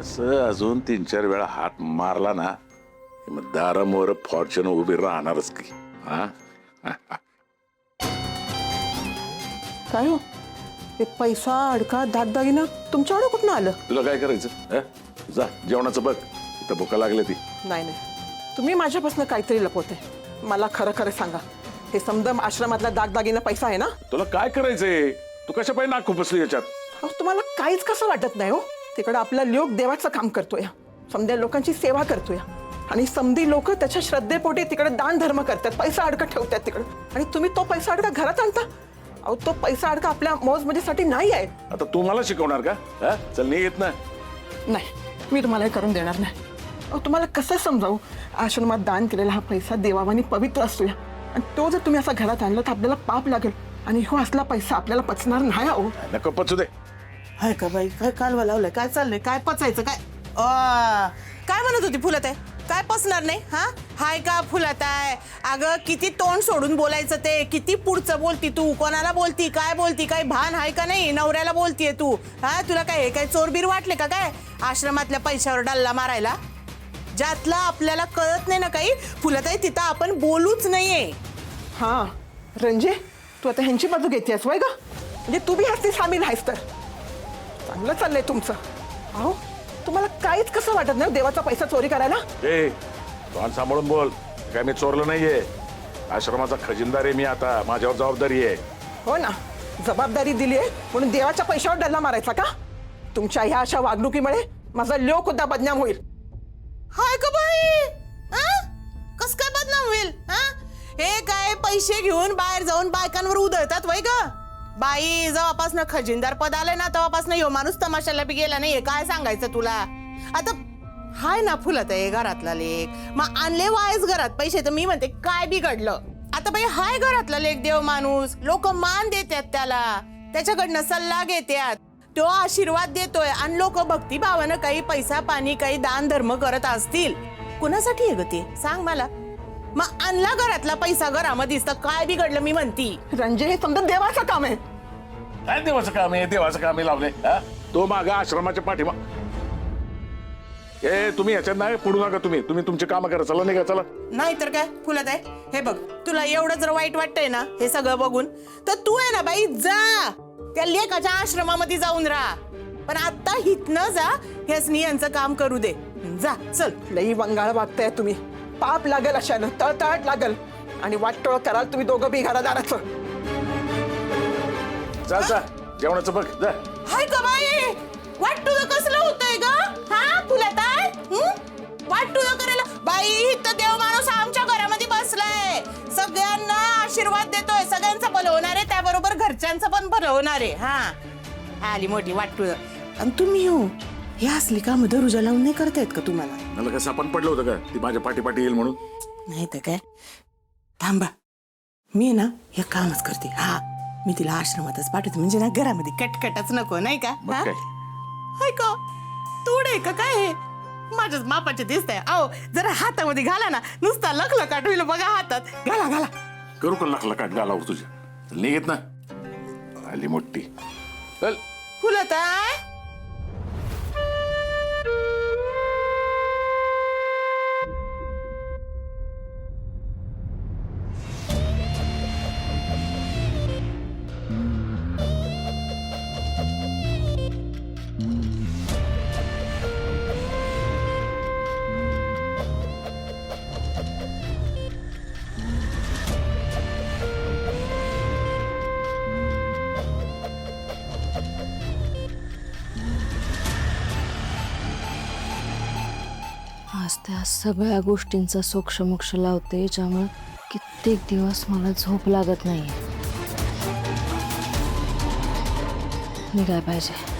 असं अजून 3-4 वेळा हात मारला ना मग दारामोर फॉर्च्युन उभी राहणारच की. हा काय हो हे पैसा अडका दागदागिना तुमच्याकडे कुठं आलं? तुला काय करायचं? जा जेवणाचं बघ, इथं भुका लागली ती. नाही नाही, तुम्ही माझ्यापासून काहीतरी लपवते. मला खरं खरं सांगा, हे समदम आश्रमातला दागदागिना पैसा आहे ना? तुला काय करायचंय? तू कशा पाहिजे नाक खुपसली याच्यात? अहो, तुम्हाला काहीच कसं वाटत नाही हो? तिकडे आपला लोक देवाचं काम करतोय, समध्या लोकांची सेवा करतोय आणि समधी लोक त्याच्या श्रद्धेपोटी तिकडे दान धर्म करतात, पैसा अडका ठेवतात तिकडे, आणि तुम्ही तो पैसा अडका घरात आणता. अहो तो पैसा अडका आपल्या मौज मजेसाठी नाही आहे. आता तू मला शिकवणार का? चल नाही येत ना. नाही, मी तुम्हाला हे करून देणार नाही. अहो तुम्हाला कसं समजावू, आश्रमात दान केलेला हा पैसा देवावानी पवित्र असतोय, आणि तो जर तुम्ही असा घरात आणला तर आपल्याला पाप लागेल, आणि हो असला पैसा आपल्याला पचणार नाही. अहो नको पचू दे. हाय का बाई, काय कालवा लावलंय? काय चाललंय? काय पचायचं काय? काय म्हणत होती फुलत आहे? काय पचणार नाही? हा हाय का फुलत आहे? अगं किती तोंड सोडून बोलायचं ते, किती पुढचं बोलती तू, कोणाला बोलती, काय बोलती, काय भान हाय का नाही? नवऱ्याला बोलतीये तू. हा तुला काय काय चोरबीर वाटले का काय आश्रमातल्या पैशावर डल्ला मारायला? ज्यातला आपल्याला कळत नाही ना काही फुलत आहे तिथं आपण बोलूच नाहीये. हा रंजे, तू आता ह्यांची बाजू घेतेस वय का? म्हणजे तू बी हस्ती सामील आहेस तर चांगलं चाललंय तुमचं. अहो तुम्हाला काहीच कसं वाटत नाही देवाचा पैसा चोरी करायला? ए तोंड सांभाळून बोल. काय मी चोरलं नाहीये. आश्रमाचा खजिनदार आहे मी, आता माझ्यावर जबाबदारी आहे. हो ना, जबाबदारी दिली आहे म्हणून देवाच्या पैशावर डल्ला मारायचा का? तुमच्या ह्या अशा वागणुकीमुळे माझा लोक सुद्धा बदनाम होईल. हाय का बाई, कस काय बदनाम होईल? हे काय पैसे घेऊन बाहेर जाऊन बायकांवर उधळतात वय ग बाई? जेव्हापासून खजिनदार पद आलंय ना तेव्हापासून ह्यो माणूस तमाशाला बी गेला नाहीये. काय सांगायचं तुला? आता हाय ना फुलत आहे घरातला लेख, मग आणले वायच घरात पैसे, तर मी म्हणते काय बिघडलं? आता बाई हाय घरातला लेख देव माणूस, लोक मान देतात त्याला, त्याच्याकडनं सल्ला घेतात, तो आशीर्वाद देतोय, आणि लोक भक्तिभावानं काही पैसा पाणी काही दान धर्म करत असतील. कुणासाठी आहे ग ते सांग मला? मग आणला घरातला पैसा घरामध्ये दिसतं, काय बिघडलं मी म्हणती? रंजे, हे समजा देवाचं काम आहे. काय देवाचं काम आहे? देवाचं काम आहे लावले. तो मागा आश्रमाच्या पाठीमा. ए तुम्ही ह्याच्यात नाही पडू नका. तुम्ही तुमचे काम करा. चला नाही का? चला. नाही तर काय फुलत आहे. हे बघ, तुला एवढं जर वाईट वाटतंय ना हे सगळं बघून, तर तू आहे ना बाई जा त्या लेकाच्या आश्रमामध्ये जाऊन राहा, पण आता हितनं जा, ह्यासनी यांचं काम करू दे. जा चल. लई वंगाळ वागताय तुम्ही. पाप लागेल अशानं, तळतळाट लागेल, आणि वाटोळ कराल तुम्ही दोघं बी घरादाराचं. जा जेवणाचं बघ जा. हाय का बाई, वाट तुझं कसलं होतंय ग? हा फुलत आहे, वाट तुझं करायला बाई? इथं देव माणूस आमच्या घरामध्ये बसलाय, सगळ्यांना आशीर्वाद देतोय, सगळ्यांचं भलं होणार आहे, त्याबरोबर घरच्यांचं पण भलं होणार आहे. हा आली मोठी वाट तुझं. आणि तुम्ही हो हे असली कामं दरुजा लावून नाही करतायत का तुम्हाला? मला कसं आपण पडलं होतं का ती माझ्या पाठी येईल म्हणून? नाही तर काय. थांबा, मी ना हे कामच करते. हा मी तिला आश्रमातच पाठवते, म्हणजे ना घरामध्ये कटकटच नको, नाही का? मग काय? हाय का तोड आहे का काय? हे माझ्याच मापाचे दिसतंय. अहो जरा हातामध्ये घाला ना, नुसता लखलखाट होईल बघा हातात. घाला घाला. करू का लखलखाट गालावर तुझ्या? चल नाही येत ना. आली मोठी. चल. फुलत आहे. आज त्या सगळ्या गोष्टींचा सोक्षमोक्ष लावते, ज्यामुळे कित्येक दिवस मला झोप लागत नाही. निघाय पाहिजे.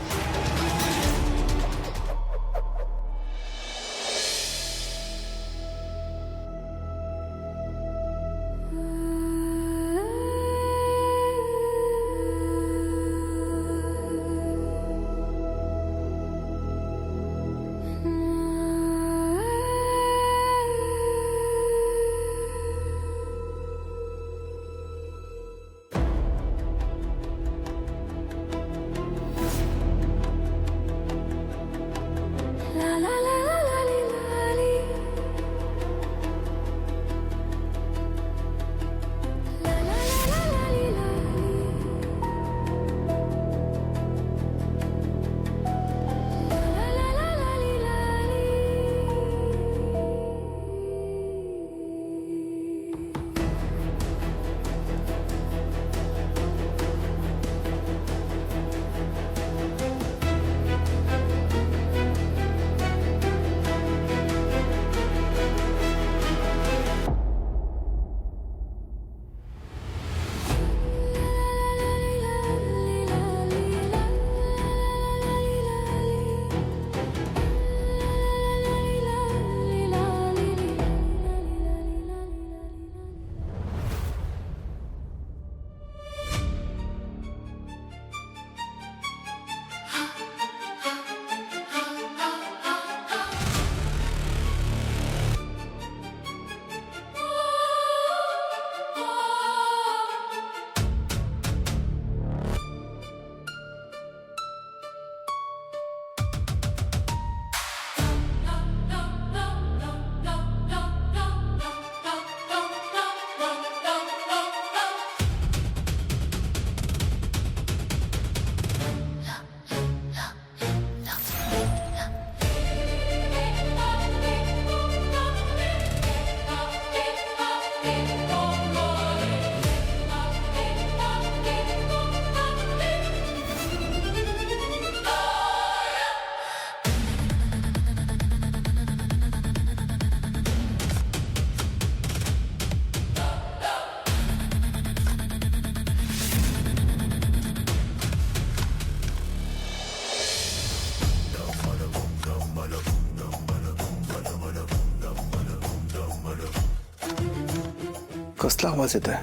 कसला आवाज येतोय?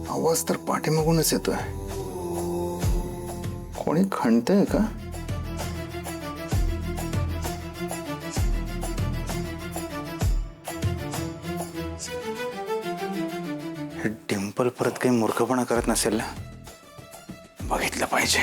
आवाज तर पाठीमागूनच येतोय. कोणी खणतंय का? हे डिंपल परत काही मूर्खपणा करत नसेल ना? बघितलं पाहिजे.